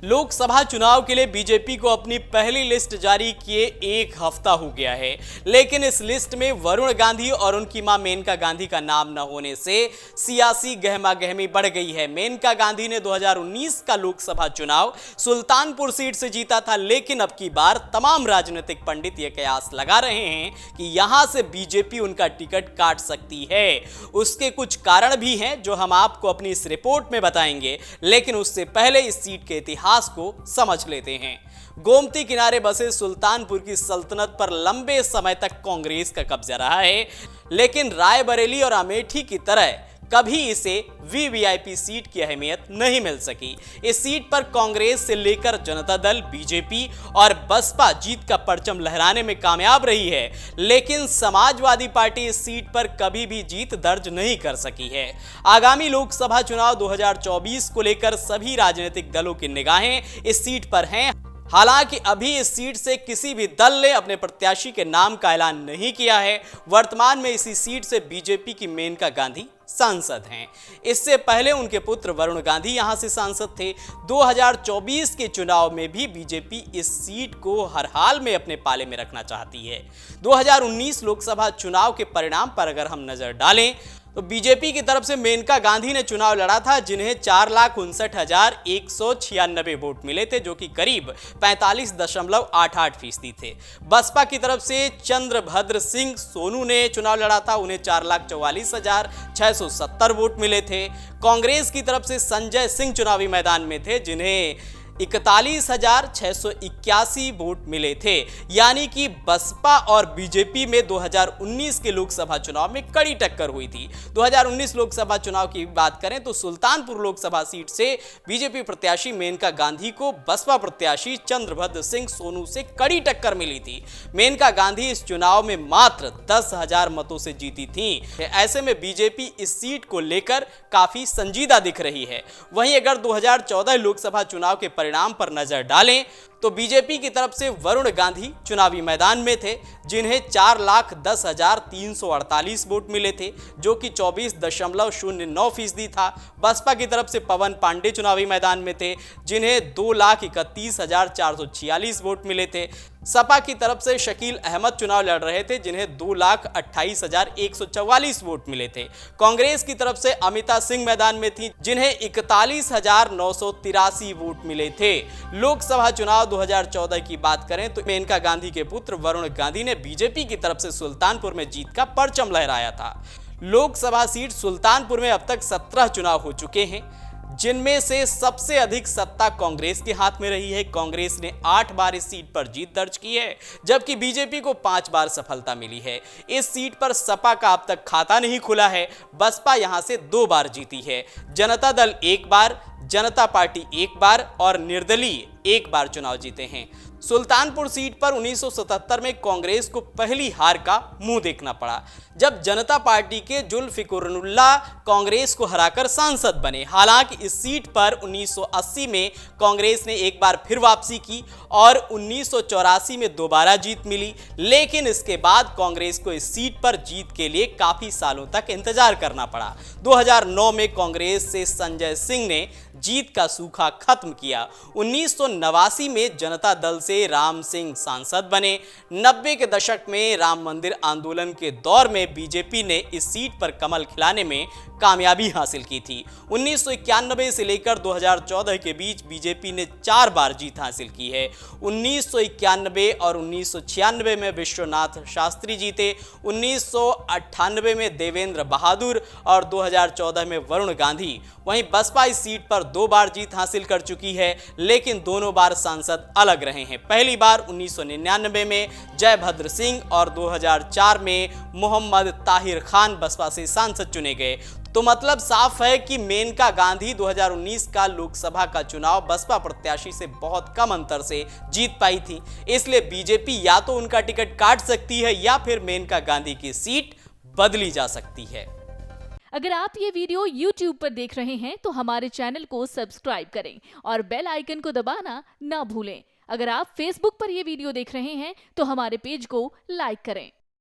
लोकसभा चुनाव के लिए बीजेपी को अपनी पहली लिस्ट जारी किए एक हफ्ता हो गया है, लेकिन इस लिस्ट में वरुण गांधी और उनकी मां मेनका गांधी का नाम न होने से सियासी गहमागहमी बढ़ गई है। मेनका गांधी ने 2019 का लोकसभा चुनाव सुल्तानपुर सीट से जीता था, लेकिन अब की बार तमाम राजनीतिक पंडित यह कयास लगा रहे हैं कि यहां से बीजेपी उनका टिकट काट सकती है। उसके कुछ कारण भी हैं जो हम आपको अपनी इस रिपोर्ट में बताएंगे, लेकिन उससे पहले इस सीट के इतिहास को समझ लेते हैं। गोमती किनारे बसे सुल्तानपुर की सल्तनत पर लंबे समय तक कांग्रेस का कब्जा रहा है, लेकिन रायबरेली और अमेठी की तरह कभी इसे वीवीआईपी सीट की अहमियत नहीं मिल सकी। इस सीट पर कांग्रेस से लेकर जनता दल, बीजेपी और बसपा जीत का परचम लहराने में कामयाब रही है, लेकिन समाजवादी पार्टी इस सीट पर कभी भी जीत दर्ज नहीं कर सकी है। आगामी लोकसभा चुनाव 2024 को लेकर सभी राजनीतिक दलों की निगाहें इस सीट पर हैं। हालांकि अभी इस सीट से किसी भी दल ने अपने प्रत्याशी के नाम का ऐलान नहीं किया है। वर्तमान में इसी सीट से बीजेपी की मेनका गांधी सांसद हैं। इससे पहले उनके पुत्र वरुण गांधी यहां से सांसद थे। 2024 के चुनाव में भी बीजेपी इस सीट को हर हाल में अपने पाले में रखना चाहती है। 2019 लोकसभा चुनाव के परिणाम पर अगर हम नजर डालें तो बीजेपी की तरफ से मेनका गांधी ने चुनाव लड़ा था, जिन्हें 4,59,196 वोट मिले थे, जो कि करीब 45.88% थे। बसपा की तरफ से चंद्रभद्र सिंह सोनू ने चुनाव लड़ा था, उन्हें 4,44,670 वोट मिले थे। कांग्रेस की तरफ से संजय सिंह चुनावी मैदान में थे, जिन्हें 41,681 वोट मिले थे। यानी कि बसपा और बीजेपी में 2019 के लोकसभा चुनाव में कड़ी टक्कर हुई थी। 2019 लोकसभा चुनाव की बात करें तो सुल्तानपुर लोकसभा सीट से बीजेपी प्रत्याशी मेनका गांधी को बसपा प्रत्याशी चंद्रभद्र सिंह सोनू से कड़ी टक्कर मिली थी। मेनका गांधी इस चुनाव में मात्र 10,000 मतों से जीती थी। ऐसे में बीजेपी इस सीट को लेकर काफी संजीदा दिख रही है। वहीं अगर 2014 लोकसभा चुनाव के परिणाम पर नजर डालें तो बीजेपी की तरफ से वरुण गांधी चुनावी मैदान में थे, जिन्हें 4,10,348 वोट मिले थे, जो कि 24.09% था। बसपा की तरफ से पवन पांडे चुनावी मैदान में थे, जिन्हें 2,31,446 वोट मिले थे। सपा की तरफ से शकील अहमद चुनाव लड़ रहे थे, जिन्हें 2,28,144 वोट मिले थे। कांग्रेस की तरफ से अमिता सिंह मैदान में थी, जिन्हें 41,983 वोट मिले थे। लोकसभा चुनाव 2014 की बात करें तो मेनका गांधी के पुत्र वरुण गांधी ने बीजेपी की तरफ से सुल्तानपुर में जीत का परचम लहराया था। लोकसभा सीट सुल्तानपुर में अब तक 17 चुनाव हो चुके हैं, जिनमें से सबसे अधिक सत्ता कांग्रेस के हाथ में रही है। कांग्रेस ने 8 बार इस सीट पर जीत दर्ज की है, जबकि बीजेपी को 5 बार सफलता मिली है। इस सीट पर सपा का अब तक खाता नहीं खुला है। बसपा यहां से 2 बार जीती है। जनता दल 1 बार, जनता पार्टी 1 बार और निर्दलीय 1 बार चुनाव जीते हैं। सुल्तानपुर सीट पर 1977 में कांग्रेस को पहली हार का मुंह देखना पड़ा, जब जनता पार्टी के जुल्फिकुरुल्लाह कांग्रेस को हराकर सांसद बने। हालांकि इस सीट पर 1980 में कांग्रेस ने 1 बार फिर वापसी की और 1984 में दोबारा जीत मिली, लेकिन इसके बाद कांग्रेस को इस सीट पर जीत के लिए काफी सालों तक इंतजार करना पड़ा। 2009 में कांग्रेस से संजय सिंह ने जीत का सूखा खत्म किया। 1989 में जनता दल से राम सिंह सांसद बने। 90 के दशक में राम मंदिर आंदोलन के दौर में बीजेपी ने इस सीट पर कमल खिलाने में कामयाबी हासिल की थी। 1991 से लेकर 2014 के बीच बीजेपी ने 4 बार जीत हासिल की है। 1991 और 1996 में विश्वनाथ शास्त्री जीते, 1998 में देवेंद्र बहादुर और 2014 में वरुण गांधी। वहीं बसपा इस सीट पर 2 बार जीत हासिल कर चुकी है, लेकिन दोनों बार सांसद अलग रहे हैं। पहली बार 1999 में जयभद्र सिंह और 2004 में मोहम्मद ताहिर खान बसपा से सांसद चुने गए। तो मतलब साफ है कि मेनका गांधी 2019 का लोकसभा का चुनाव बसपा प्रत्याशी से बहुत कम अंतर से जीत पाई थी। इसलिए बीजेपी या तो उनका टिकट काट सकती है या फिर मेनका गांधी की सीट बदली जा सकती है। अगर आप ये वीडियो YouTube पर देख रहे हैं तो हमारे चैनल को सब्सक्राइब करें और बेल आइकन को दबाना ना भूलें। अगर आप Facebook पर ये वीडियो देख रहे हैं तो हमारे पेज को लाइक करें।